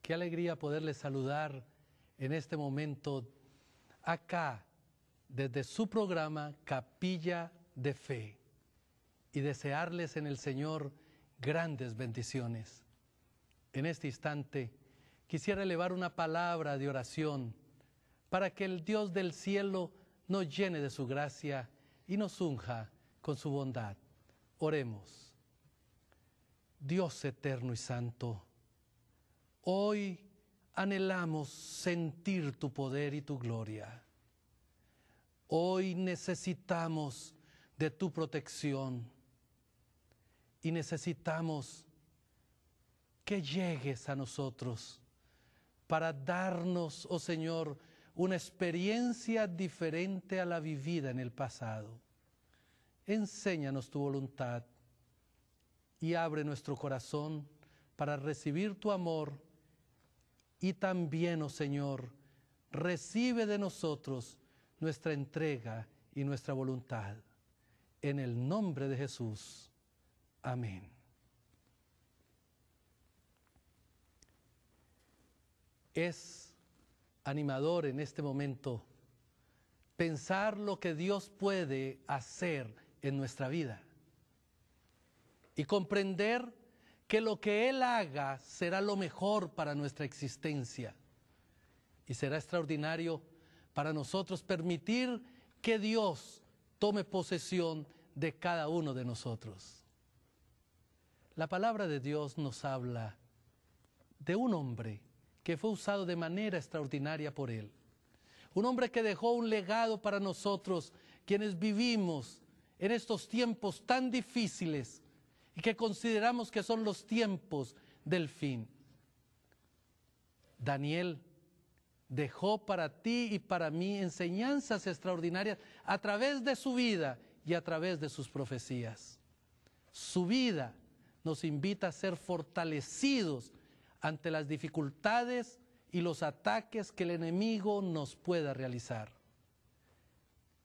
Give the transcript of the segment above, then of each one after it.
Qué alegría poderles saludar en este momento acá, desde su programa Capilla de Fe, y desearles en el Señor grandes bendiciones. En este instante quisiera elevar una palabra de oración para que el Dios del cielo nos llene de su gracia y nos unja con su bondad. Oremos. Dios eterno y santo, hoy anhelamos sentir tu poder y tu gloria. Hoy necesitamos de tu protección y necesitamos que llegues a nosotros para darnos, oh Señor, una experiencia diferente a la vivida en el pasado. Enséñanos tu voluntad y abre nuestro corazón para recibir tu amor, y también, oh Señor, recibe de nosotros nuestra entrega y nuestra voluntad. En el nombre de Jesús. Amén. Es animador en este momento pensar lo que Dios puede hacer en nuestra vida y comprender que lo que Él haga será lo mejor para nuestra existencia y será extraordinario para nosotros permitir que Dios tome posesión de cada uno de nosotros. La palabra de Dios nos habla de un hombre que fue usado de manera extraordinaria por Él. Un hombre que dejó un legado para nosotros, quienes vivimos en estos tiempos tan difíciles y que consideramos que son los tiempos del fin. Daniel dejó para ti y para mí enseñanzas extraordinarias a través de su vida y a través de sus profecías. Su vida nos invita a ser fortalecidos ante las dificultades y los ataques que el enemigo nos pueda realizar.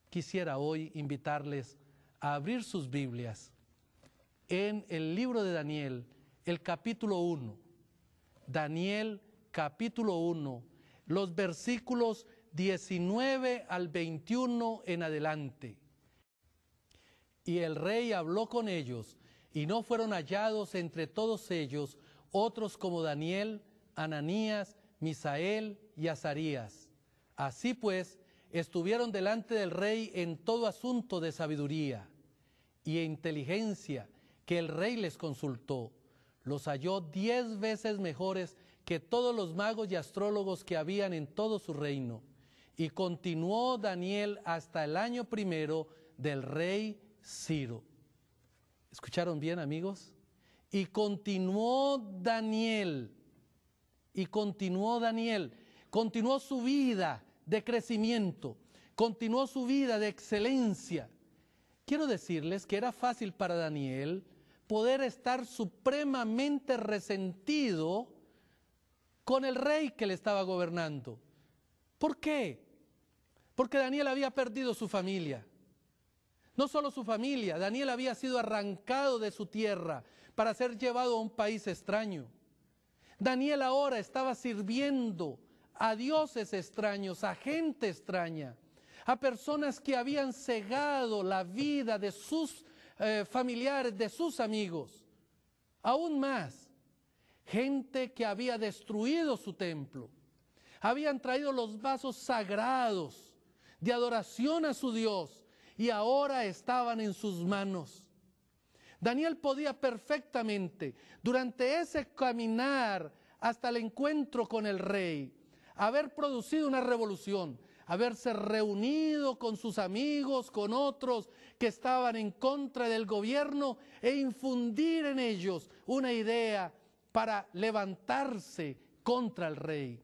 Quisiera hoy invitarles a abrir sus Biblias en el libro de Daniel, el capítulo 1. Daniel, capítulo 1, los versículos 19 al 21 en adelante. Y el rey habló con ellos, y no fueron hallados entre todos ellos otros como Daniel, Ananías, Misael y Azarías. Así pues, estuvieron delante del rey en todo asunto de sabiduría y inteligencia que el rey les consultó. Los halló 10 veces mejores que todos los magos y astrólogos que habían en todo su reino. Y continuó Daniel hasta el año primero del rey Ciro. ¿Escucharon bien, amigos? Y continuó Daniel, continuó su vida de crecimiento, continuó su vida de excelencia. Quiero decirles que era fácil para Daniel poder estar supremamente resentido con el rey que le estaba gobernando. ¿Por qué? Porque Daniel había perdido su familia. No solo su familia, Daniel había sido arrancado de su tierra para ser llevado a un país extraño. Daniel ahora estaba sirviendo a dioses extraños, a gente extraña, a personas que habían cegado la vida de sus familiares, de sus amigos. Aún más, gente que había destruido su templo. Habían traído los vasos sagrados de adoración a su Dios y ahora estaban en sus manos. Daniel podía perfectamente, durante ese caminar hasta el encuentro con el rey, haber producido una revolución, haberse reunido con sus amigos, con otros que estaban en contra del gobierno e infundir en ellos una idea para levantarse contra el rey.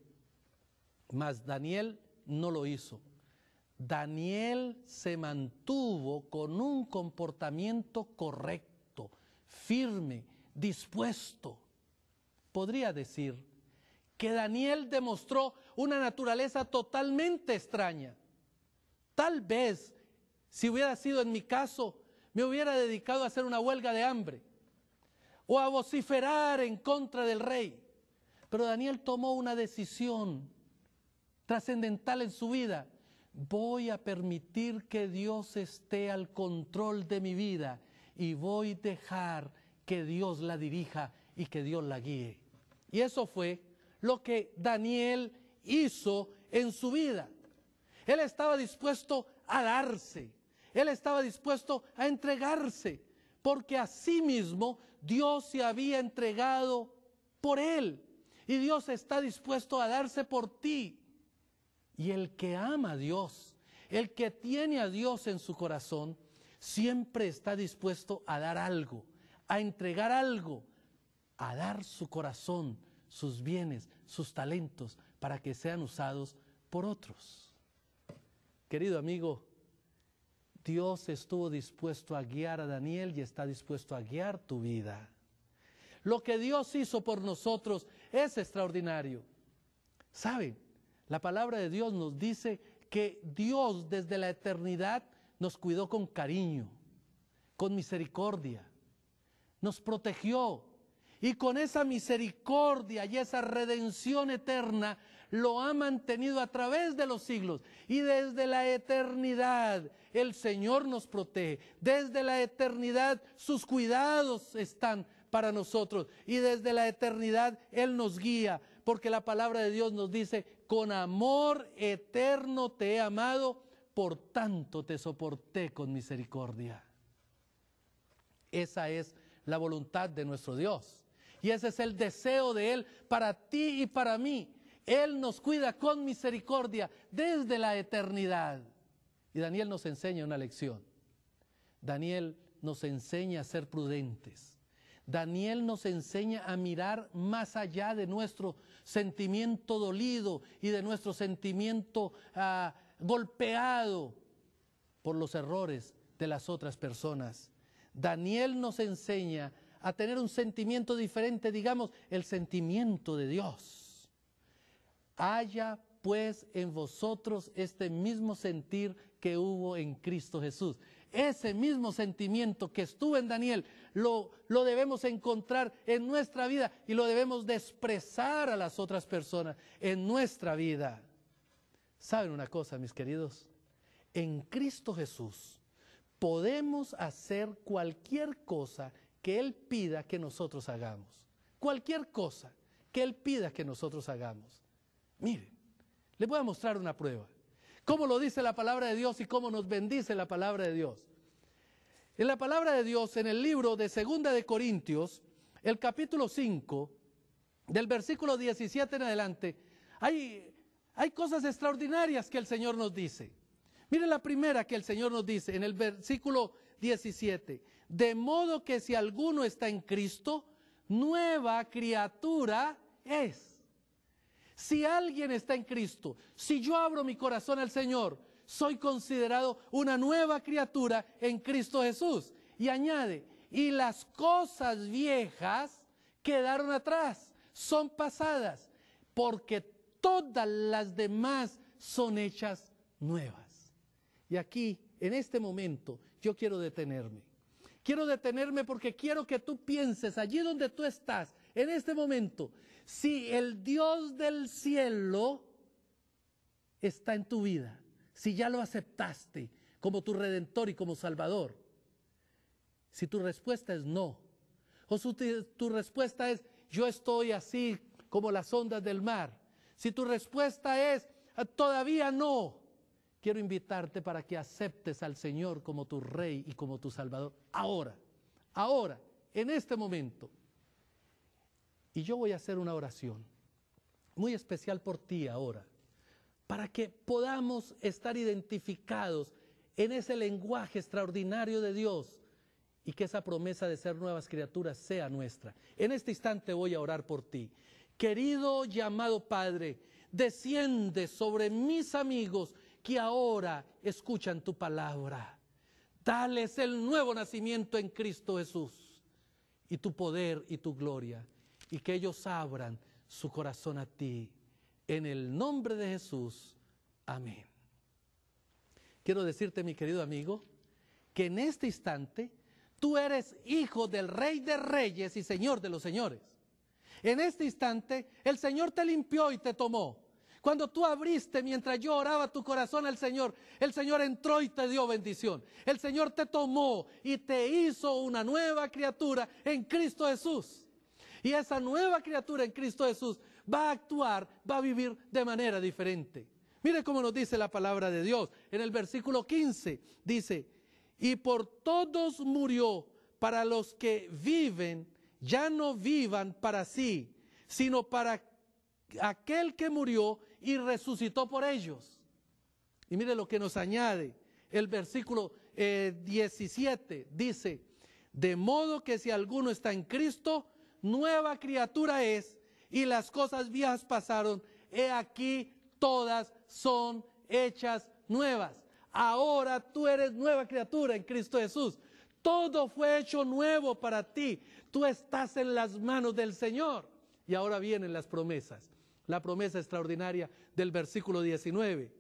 Mas Daniel no lo hizo. Daniel se mantuvo con un comportamiento correcto, firme, dispuesto. Podría decir que Daniel demostró una naturaleza totalmente extraña. Tal vez, si hubiera sido en mi caso, me hubiera dedicado a hacer una huelga de hambre o a vociferar en contra del rey. Pero Daniel tomó una decisión trascendental en su vida. Voy a permitir que Dios esté al control de mi vida y voy a dejar que Dios la dirija y que Dios la guíe. Y eso fue lo que Daniel hizo en su vida. Él estaba dispuesto a darse, él estaba dispuesto a entregarse, porque asimismo Dios se había entregado por él. Y Dios está dispuesto a darse por ti. Y el que ama a Dios, el que tiene a Dios en su corazón, siempre está dispuesto a dar algo, a entregar algo, a dar su corazón, sus bienes, sus talentos, para que sean usados por otros. Querido amigo, Dios estuvo dispuesto a guiar a Daniel y está dispuesto a guiar tu vida. Lo que Dios hizo por nosotros es extraordinario. ¿Saben? La palabra de Dios nos dice que Dios desde la eternidad nos cuidó con cariño, con misericordia, nos protegió y con esa misericordia y esa redención eterna lo ha mantenido a través de los siglos. Y desde la eternidad el Señor nos protege, desde la eternidad sus cuidados están para nosotros y desde la eternidad Él nos guía, porque la palabra de Dios nos dice: con amor eterno te he amado, por tanto te soporté con misericordia. Esa es la voluntad de nuestro Dios y ese es el deseo de Él para ti y para mí. Él nos cuida con misericordia desde la eternidad. Y Daniel nos enseña una lección. Daniel nos enseña a ser prudentes. Daniel nos enseña a mirar más allá de nuestro sentimiento dolido y de nuestro sentimiento golpeado por los errores de las otras personas. Daniel nos enseña a tener un sentimiento diferente, digamos, el sentimiento de Dios. Haya pues en vosotros este mismo sentir que hubo en Cristo Jesús. Ese mismo sentimiento que estuvo en Daniel lo debemos encontrar en nuestra vida y lo debemos de expresar a las otras personas en nuestra vida. ¿Saben una cosa, mis queridos? En Cristo Jesús podemos hacer cualquier cosa que Él pida que nosotros hagamos. Cualquier cosa que Él pida que nosotros hagamos. Miren, les voy a mostrar una prueba. ¿Cómo lo dice la palabra de Dios y cómo nos bendice la palabra de Dios? En la palabra de Dios, en el libro de 2 de Corintios, el capítulo 5, del versículo 17 en adelante, hay cosas extraordinarias que el Señor nos dice. Miren la primera que el Señor nos dice en el versículo 17. De modo que si alguno está en Cristo, nueva criatura es. Si alguien está en Cristo, si yo abro mi corazón al Señor, soy considerado una nueva criatura en Cristo Jesús. Y añade, y las cosas viejas quedaron atrás, son pasadas, porque todas las demás son hechas nuevas. Y aquí, en este momento, yo quiero detenerme. Quiero detenerme porque quiero que tú pienses allí donde tú estás, en este momento, si el Dios del cielo está en tu vida, si ya lo aceptaste como tu Redentor y como Salvador. Si tu respuesta es no, o tu respuesta es yo estoy así como las ondas del mar. Si tu respuesta es todavía no, quiero invitarte para que aceptes al Señor como tu Rey y como tu Salvador. Ahora, en este momento. Y yo voy a hacer una oración muy especial por ti ahora, para que podamos estar identificados en ese lenguaje extraordinario de Dios y que esa promesa de ser nuevas criaturas sea nuestra. En este instante voy a orar por ti. Querido y amado Padre, desciende sobre mis amigos que ahora escuchan tu palabra. Dales el nuevo nacimiento en Cristo Jesús y tu poder y tu gloria, y que ellos abran su corazón a ti. En el nombre de Jesús. Amén. Quiero decirte, mi querido amigo, que en este instante tú eres hijo del Rey de Reyes y Señor de los Señores. En este instante, el Señor te limpió y te tomó. Cuando tú abriste, mientras yo oraba tu corazón al Señor, el Señor entró y te dio bendición. El Señor te tomó y te hizo una nueva criatura en Cristo Jesús. Y esa nueva criatura en Cristo Jesús va a actuar, va a vivir de manera diferente. Mire cómo nos dice la palabra de Dios. En el versículo 15 dice, y por todos murió, para los que viven, ya no vivan para sí, sino para aquel que murió y resucitó por ellos. Y mire lo que nos añade el versículo 17, dice, de modo que si alguno está en Cristo, nueva criatura es, y las cosas viejas pasaron, he aquí todas son hechas nuevas. Ahora tú eres nueva criatura en Cristo Jesús. Todo fue hecho nuevo para ti. Tú estás en las manos del Señor. Y ahora vienen las promesas. La promesa extraordinaria del versículo 19.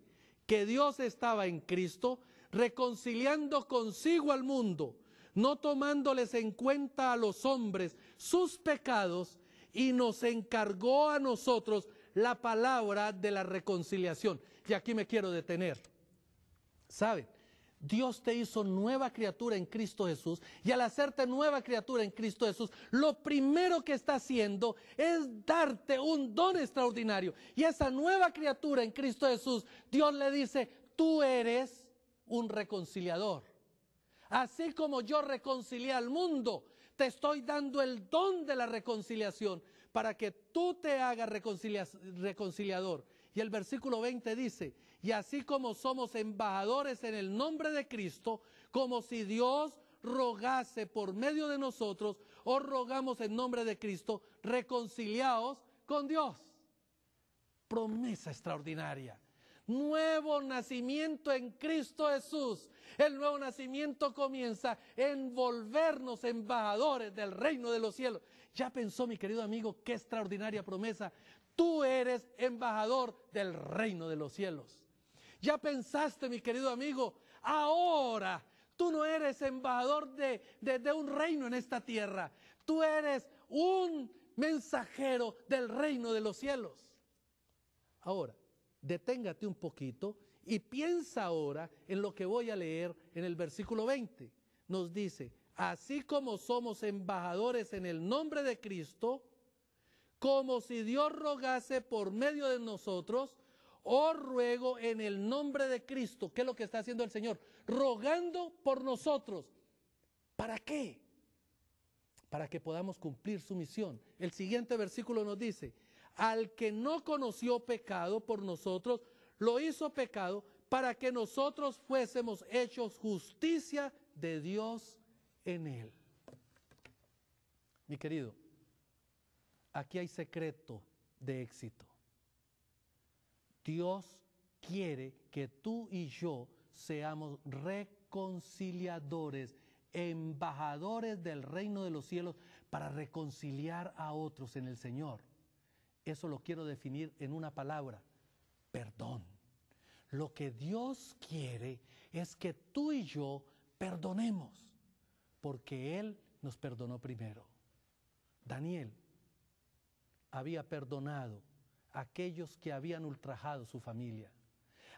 Que Dios estaba en Cristo reconciliando consigo al mundo, no tomándoles en cuenta a los hombres sus pecados, y nos encargó a nosotros la palabra de la reconciliación. Y aquí me quiero detener. ¿Saben? Dios te hizo nueva criatura en Cristo Jesús, y al hacerte nueva criatura en Cristo Jesús, lo primero que está haciendo es darte un don extraordinario. Y esa nueva criatura en Cristo Jesús, Dios le dice, tú eres un reconciliador. Así como yo reconcilié al mundo, te estoy dando el don de la reconciliación para que tú te hagas reconciliador. Y el versículo 20 dice, y así como somos embajadores en el nombre de Cristo, como si Dios rogase por medio de nosotros, os rogamos en nombre de Cristo, reconciliaos con Dios. Promesa extraordinaria. Nuevo nacimiento en Cristo Jesús. El nuevo nacimiento comienza en volvernos embajadores del reino de los cielos. ¿Ya pensó, mi querido amigo, qué extraordinaria promesa? Tú eres embajador del reino de los cielos. ¿Ya pensaste, mi querido amigo? Ahora tú no eres embajador de un reino en esta tierra. Tú eres un mensajero del reino de los cielos. Ahora, deténgate un poquito y piensa ahora en lo que voy a leer en el versículo 20. Nos dice, así como somos embajadores en el nombre de Cristo, como si Dios rogase por medio de nosotros, os ruego en el nombre de Cristo. ¿Qué es lo que está haciendo el Señor? Rogando por nosotros. ¿Para qué? Para que podamos cumplir su misión. El siguiente versículo nos dice, al que no conoció pecado por nosotros, lo hizo pecado para que nosotros fuésemos hechos justicia de Dios en él. Mi querido, aquí hay secreto de éxito. Dios quiere que tú y yo seamos reconciliadores, embajadores del reino de los cielos para reconciliar a otros en el Señor. Eso lo quiero definir en una palabra, perdón. Lo que Dios quiere es que tú y yo perdonemos, porque Él nos perdonó primero. Daniel había perdonado a aquellos que habían ultrajado su familia.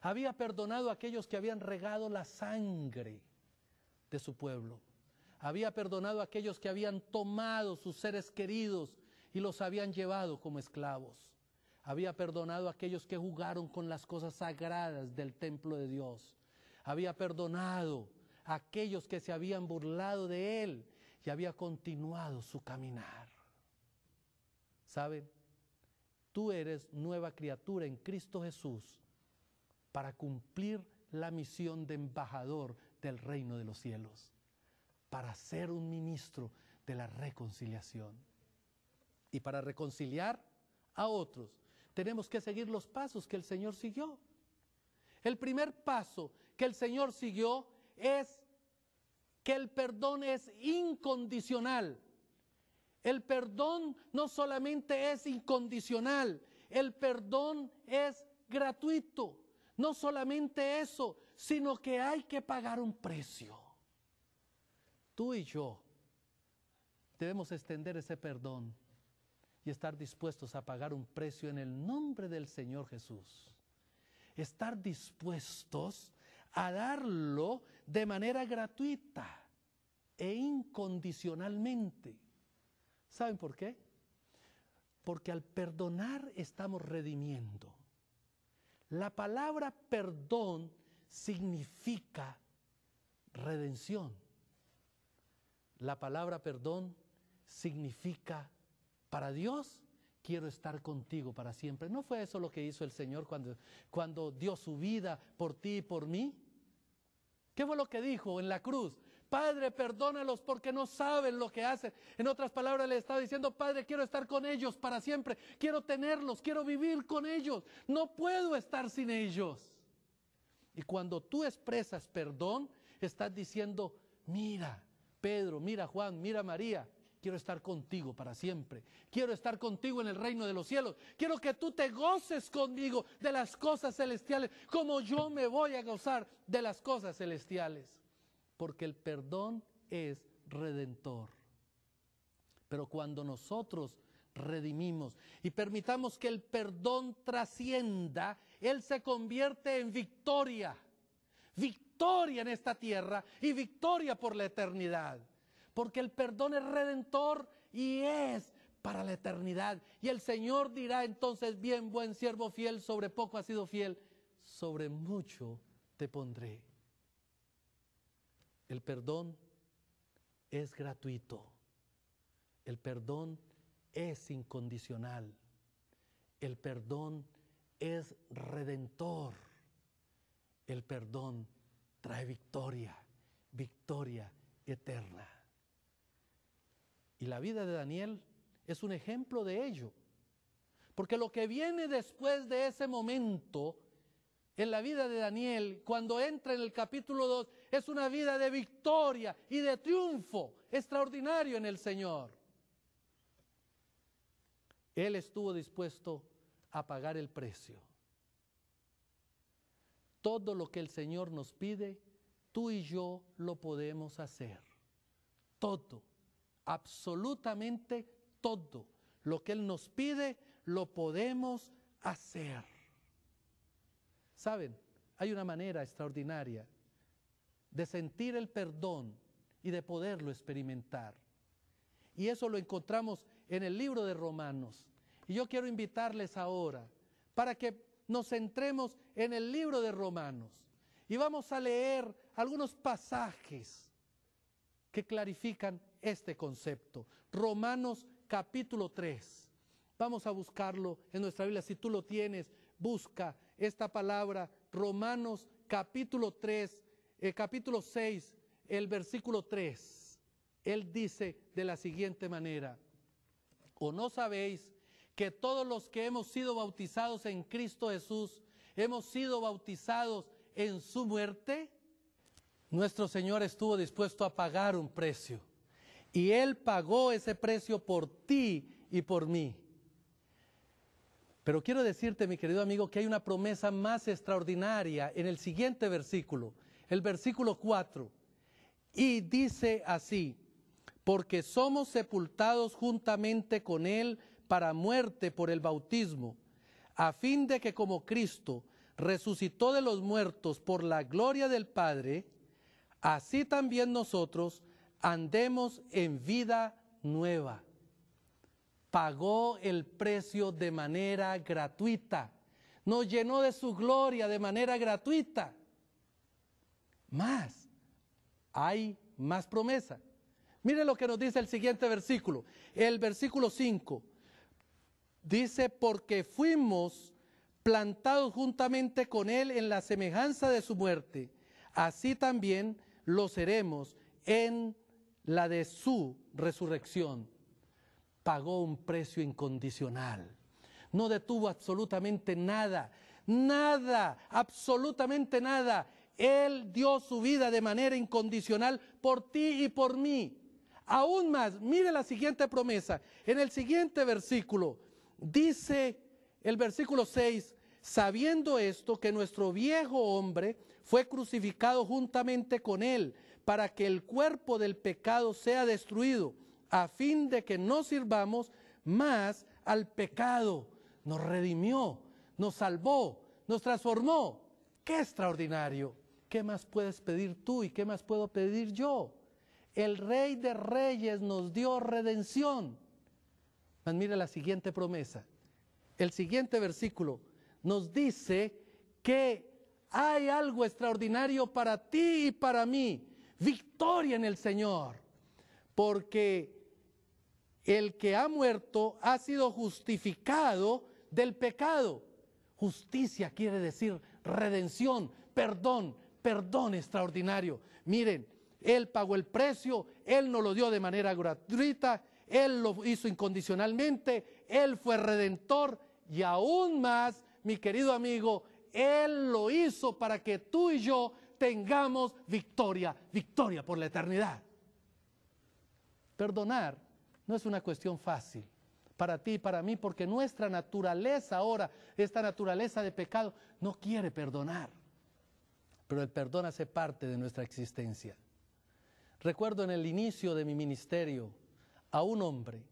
Había perdonado a aquellos que habían regado la sangre de su pueblo. Había perdonado a aquellos que habían tomado sus seres queridos y los habían llevado como esclavos. Había perdonado a aquellos que jugaron con las cosas sagradas del templo de Dios. Había perdonado a aquellos que se habían burlado de él y había continuado su caminar. ¿Saben? Tú eres nueva criatura en Cristo Jesús para cumplir la misión de embajador del reino de los cielos, para ser un ministro de la reconciliación. Y para reconciliar a otros, tenemos que seguir los pasos que el Señor siguió. El primer paso que el Señor siguió es que el perdón es incondicional. El perdón no solamente es incondicional, el perdón es gratuito. No solamente eso, sino que hay que pagar un precio. Tú y yo debemos extender ese perdón. y estar dispuestos a pagar un precio en el nombre del Señor Jesús. Estar dispuestos a darlo de manera gratuita e incondicionalmente. ¿Saben por qué? Porque al perdonar estamos redimiendo. La palabra perdón significa redención. La palabra perdón significa, para Dios, quiero estar contigo para siempre. ¿No fue eso lo que hizo el Señor cuando dio su vida por ti y por mí? ¿Qué fue lo que dijo en la cruz? Padre, perdónalos porque no saben lo que hacen. En otras palabras, le estaba diciendo, Padre, quiero estar con ellos para siempre. Quiero tenerlos, quiero vivir con ellos. No puedo estar sin ellos. Y cuando tú expresas perdón, estás diciendo, mira, Pedro, mira, Juan, mira, María, quiero estar contigo para siempre. Quiero estar contigo en el reino de los cielos. Quiero que tú te goces conmigo de las cosas celestiales, como yo me voy a gozar de las cosas celestiales. Porque el perdón es redentor. Pero cuando nosotros redimimos y permitamos que el perdón trascienda, Él se convierte en victoria. Victoria en esta tierra y victoria por la eternidad. Porque el perdón es redentor y es para la eternidad. Y el Señor dirá entonces, bien, buen siervo fiel, sobre poco has sido fiel, sobre mucho te pondré. El perdón es gratuito. El perdón es incondicional. El perdón es redentor. El perdón trae victoria, victoria eterna. Y la vida de Daniel es un ejemplo de ello. Porque lo que viene después de ese momento en la vida de Daniel, cuando entra en el capítulo 2, es una vida de victoria y de triunfo extraordinario en el Señor. Él estuvo dispuesto a pagar el precio. Todo lo que el Señor nos pide, tú y yo lo podemos hacer. Todo, absolutamente todo lo que Él nos pide, lo podemos hacer. ¿Saben? Hay una manera extraordinaria de sentir el perdón y de poderlo experimentar. Y eso lo encontramos en el libro de Romanos. Y yo quiero invitarles ahora para que nos centremos en el libro de Romanos. Y vamos a leer algunos pasajes que clarifican este concepto. Romanos capítulo 3. Vamos a buscarlo en nuestra Biblia. Si tú lo tienes, busca esta palabra, Romanos capítulo 3, capítulo 6, el versículo 3. Él dice de la siguiente manera: ¿o no sabéis que todos los que hemos sido bautizados en Cristo Jesús, hemos sido bautizados en su muerte? Nuestro Señor estuvo dispuesto a pagar un precio. Y Él pagó ese precio por ti y por mí. Pero quiero decirte, mi querido amigo, que hay una promesa más extraordinaria en el siguiente versículo, el versículo 4. Y dice así: porque somos sepultados juntamente con Él para muerte por el bautismo, a fin de que como Cristo resucitó de los muertos por la gloria del Padre, así también nosotros andemos en vida nueva. Pagó el precio de manera gratuita, nos llenó de su gloria de manera gratuita. Más, hay más promesa. Mire lo que nos dice el siguiente versículo, el versículo 5. Dice, porque fuimos plantados juntamente con Él en la semejanza de su muerte, así también lo seremos en la de su resurrección. Pagó un precio incondicional. No detuvo absolutamente nada, nada, absolutamente nada. Él dio su vida de manera incondicional por ti y por mí. Aún más, mire la siguiente promesa. En el siguiente versículo, dice el versículo 6, sabiendo esto, que nuestro viejo hombre fue crucificado juntamente con Él, para que el cuerpo del pecado sea destruido, a fin de que no sirvamos más al pecado, nos redimió, nos salvó, nos transformó. ¡Qué extraordinario! ¿Qué más puedes pedir tú y qué más puedo pedir yo? El Rey de Reyes nos dio redención. Mas mire la siguiente promesa. El siguiente versículo nos dice que hay algo extraordinario para ti y para mí. Victoria en el Señor. Porque el que ha muerto ha sido justificado del pecado. Justicia quiere decir redención, perdón, perdón extraordinario. Miren, Él pagó el precio, Él nos lo dio de manera gratuita, Él lo hizo incondicionalmente, Él fue redentor y aún más, mi querido amigo, Él lo hizo para que tú y yo tengamos victoria, victoria por la eternidad. Perdonar no es una cuestión fácil para ti y para mí, porque nuestra naturaleza ahora, esta naturaleza de pecado, no quiere perdonar. Pero el perdón hace parte de nuestra existencia. Recuerdo en el inicio de mi ministerio a un hombre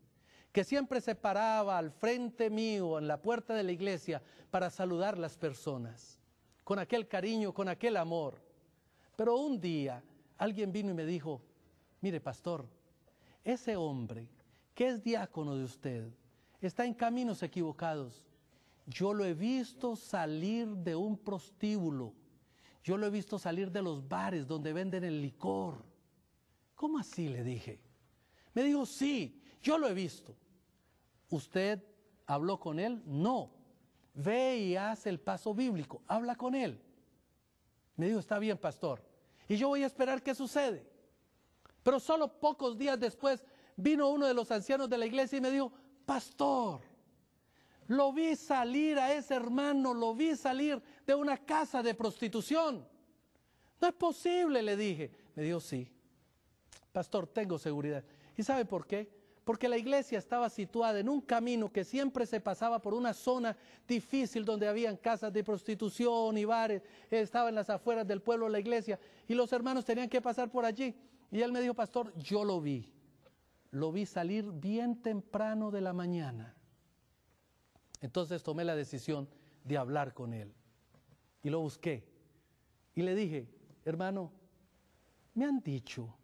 que siempre se paraba al frente mío en la puerta de la iglesia para saludar a las personas, con aquel cariño, con aquel amor. Pero un día alguien vino y me dijo, mire pastor, ese hombre que es diácono de usted está en caminos equivocados. Yo lo he visto salir de un prostíbulo. Yo lo he visto salir de los bares donde venden el licor. ¿Cómo así? Le dije. Me dijo, sí, yo lo he visto. ¿Usted habló con él? No. Ve y hace el paso bíblico. Habla con él. Me dijo, está bien, pastor. Y yo voy a esperar qué sucede. Pero solo pocos días después vino uno de los ancianos de la iglesia y me dijo, pastor, lo vi salir a ese hermano, lo vi salir de una casa de prostitución. No es posible, le dije. Me dijo, sí, pastor, tengo seguridad. ¿Y sabe por qué? Porque la iglesia estaba situada en un camino que siempre se pasaba por una zona difícil donde habían casas de prostitución y bares. Estaba en las afueras del pueblo la iglesia y los hermanos tenían que pasar por allí. Y él me dijo, pastor, yo lo vi salir bien temprano de la mañana. Entonces tomé la decisión de hablar con él y lo busqué y le dije, hermano, me han dicho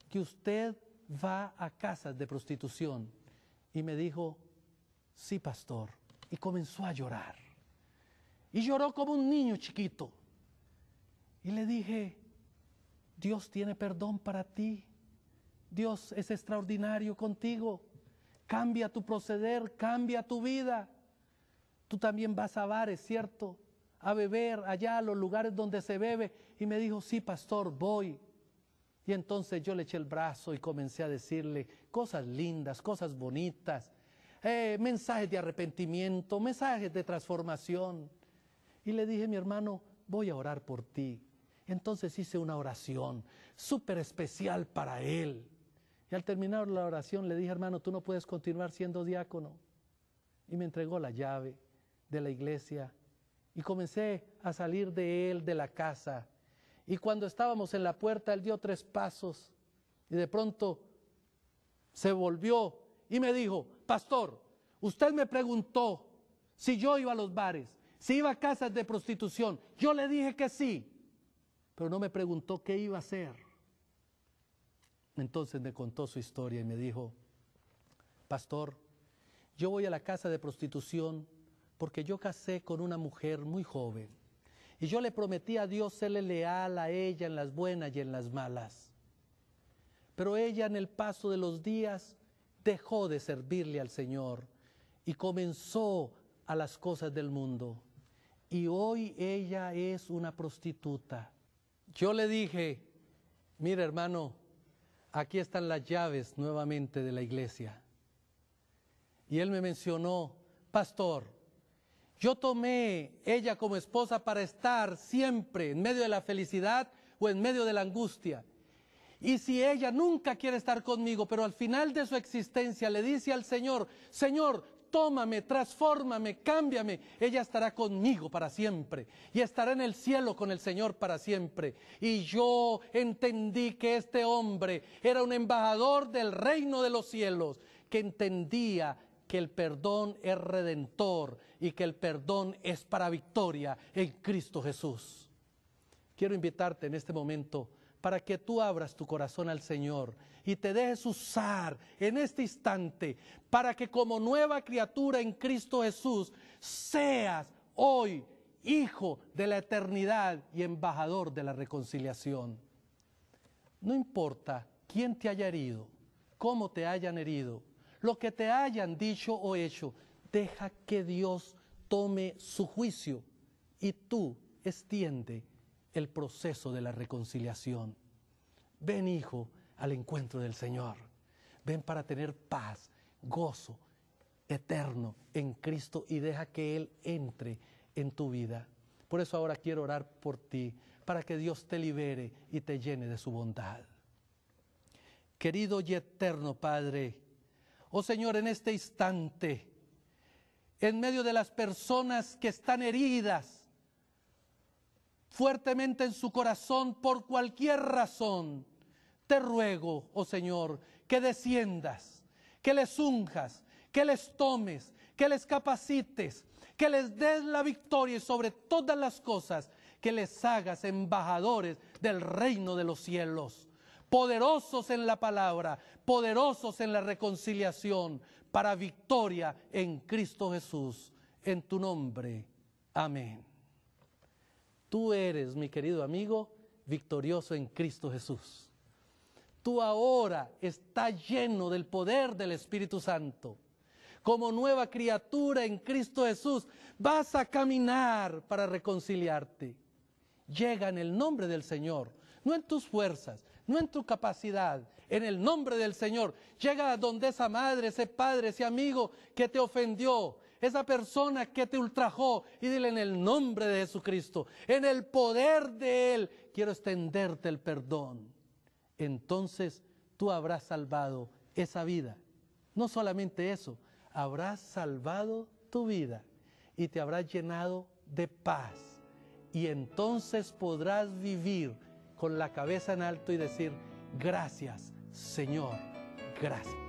que usted va a casas de prostitución. Y me dijo, sí, pastor. Y comenzó a llorar. Y lloró como un niño chiquito. Y le dije, Dios tiene perdón para ti. Dios es extraordinario contigo. Cambia tu proceder, cambia tu vida. Tú también vas a bares, ¿cierto? A beber allá a los lugares donde se bebe. Y me dijo, sí, pastor, voy. Y entonces yo le eché el brazo y comencé a decirle cosas lindas, cosas bonitas, mensajes de arrepentimiento, mensajes de transformación. Y le dije, mi hermano, voy a orar por ti. Entonces hice una oración súper especial para él. Y al terminar la oración le dije, hermano, tú no puedes continuar siendo diácono. Y me entregó la llave de la iglesia y comencé a salir de él, de la casa. Y cuando estábamos en la puerta, él dio 3 pasos y de pronto se volvió y me dijo, pastor, usted me preguntó si yo iba a los bares, si iba a casas de prostitución. Yo le dije que sí, pero no me preguntó qué iba a hacer. Entonces me contó su historia y me dijo, pastor, yo voy a la casa de prostitución porque yo casé con una mujer muy joven. Y yo le prometí a Dios serle leal a ella en las buenas y en las malas. Pero ella en el paso de los días dejó de servirle al Señor y comenzó a las cosas del mundo. Y hoy ella es una prostituta. Yo le dije, mira hermano, aquí están las llaves nuevamente de la iglesia. Y él me mencionó, pastor, yo tomé ella como esposa para estar siempre en medio de la felicidad o en medio de la angustia. Y si ella nunca quiere estar conmigo, pero al final de su existencia le dice al Señor, Señor, tómame, transfórmame, cámbiame, ella estará conmigo para siempre y estará en el cielo con el Señor para siempre. Y yo entendí que este hombre era un embajador del reino de los cielos, que entendía que el perdón es redentor y que el perdón es para victoria en Cristo Jesús. Quiero invitarte en este momento para que tú abras tu corazón al Señor y te dejes usar en este instante para que como nueva criatura en Cristo Jesús seas hoy hijo de la eternidad y embajador de la reconciliación. No importa quién te haya herido, cómo te hayan herido, lo que te hayan dicho o hecho, deja que Dios tome su juicio y tú extiende el proceso de la reconciliación. Ven, hijo, al encuentro del Señor. Ven para tener paz, gozo eterno en Cristo y deja que Él entre en tu vida. Por eso ahora quiero orar por ti, para que Dios te libere y te llene de su bondad. Querido y eterno Padre, oh Señor, en este instante, en medio de las personas que están heridas fuertemente en su corazón por cualquier razón, te ruego, oh Señor, que desciendas, que les unjas, que les tomes, que les capacites, que les des la victoria y sobre todas las cosas, que les hagas embajadores del reino de los cielos, poderosos en la palabra, poderosos en la reconciliación, para victoria en Cristo Jesús. En tu nombre, amén. Tú eres, mi querido amigo, victorioso en Cristo Jesús. Tú ahora estás lleno del poder del Espíritu Santo. Como nueva criatura en Cristo Jesús, vas a caminar para reconciliarte. Llega en el nombre del Señor, no en tus fuerzas, no en tu capacidad, en el nombre del Señor. Llega a donde esa madre, ese padre, ese amigo que te ofendió, esa persona que te ultrajó, y dile: en el nombre de Jesucristo, en el poder de Él, quiero extenderte el perdón. Entonces tú habrás salvado esa vida. No solamente eso, habrás salvado tu vida y te habrás llenado de paz. Y entonces podrás vivir con la cabeza en alto y decir: gracias, Señor, gracias.